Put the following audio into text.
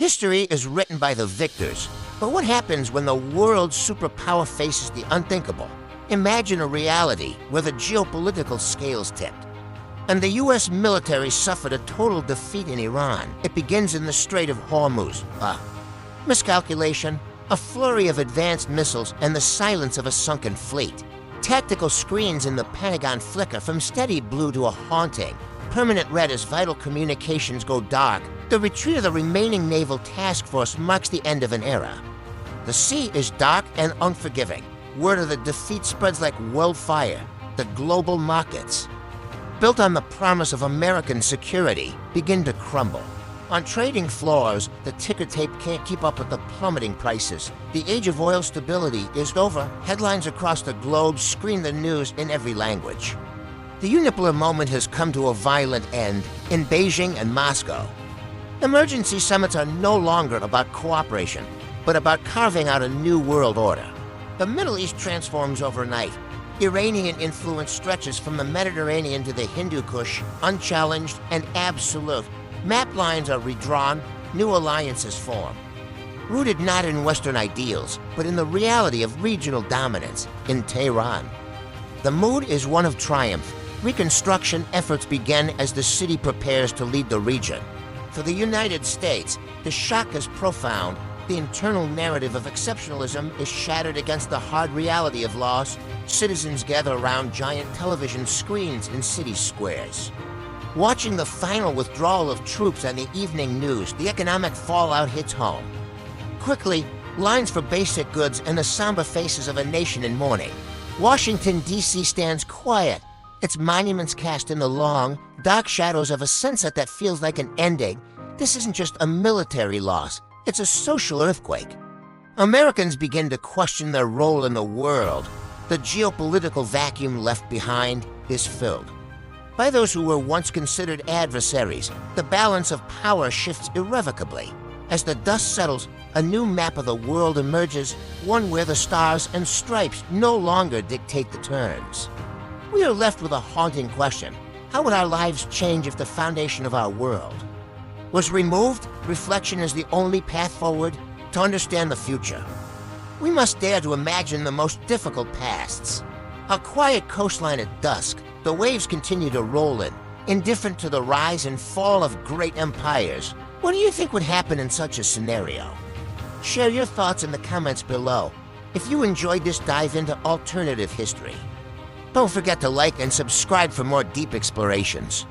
History is written by the victors, but what happens when the world's superpower faces the unthinkable? Imagine a reality where the geopolitical scales tipped, and the U.S. military suffered a total defeat in Iran. It begins in the Strait of Hormuz. Miscalculation, a flurry of advanced missiles, and the silence of a sunken fleet. Tactical screens in the Pentagon flicker from steady blue to a haunting, permanent red as vital communications go dark. The retreat of the remaining naval task force marks the end of an era. The sea is dark and unforgiving. Word of the defeat spreads like wildfire. The global markets, built on the promise of American security, begin to crumble. On trading floors, the ticker tape can't keep up with the plummeting prices. The age of oil stability is over. Headlines across the globe screen the news in every language. The unipolar moment has come to a violent end in Beijing and Moscow. Emergency summits are no longer about cooperation, but about carving out a new world order. The Middle East transforms overnight. Iranian influence stretches from the Mediterranean to the Hindu Kush, unchallenged and absolute. Map lines are redrawn, new alliances form. Rooted not in Western ideals, but in the reality of regional dominance in Tehran. The mood is one of triumph. Reconstruction efforts begin as the city prepares to lead the region. For the United States, the shock is profound. The internal narrative of exceptionalism is shattered against the hard reality of loss. Citizens gather around giant television screens in city squares. Watching the final withdrawal of troops on the evening news, the economic fallout hits home. Quickly, lines for basic goods and the somber faces of a nation in mourning. Washington, D.C. stands quiet, its monuments cast in the long, dark shadows of a sunset that feels like an ending. This isn't just a military loss, it's a social earthquake. Americans begin to question their role in the world. The geopolitical vacuum left behind is filled by those who were once considered adversaries. The balance of power shifts irrevocably. As the dust settles, a new map of the world emerges, one where the stars and stripes no longer dictate the terms. We are left with a haunting question. How would our lives change if the foundation of our world was removed? Reflection is the only path forward to understand the future. We must dare to imagine the most difficult pasts. A quiet coastline at dusk, the waves continue to roll in, indifferent to the rise and fall of great empires. What do you think would happen in such a scenario? Share your thoughts in the comments below. If you enjoyed this dive into alternative history, don't forget to like and subscribe for more deep explorations.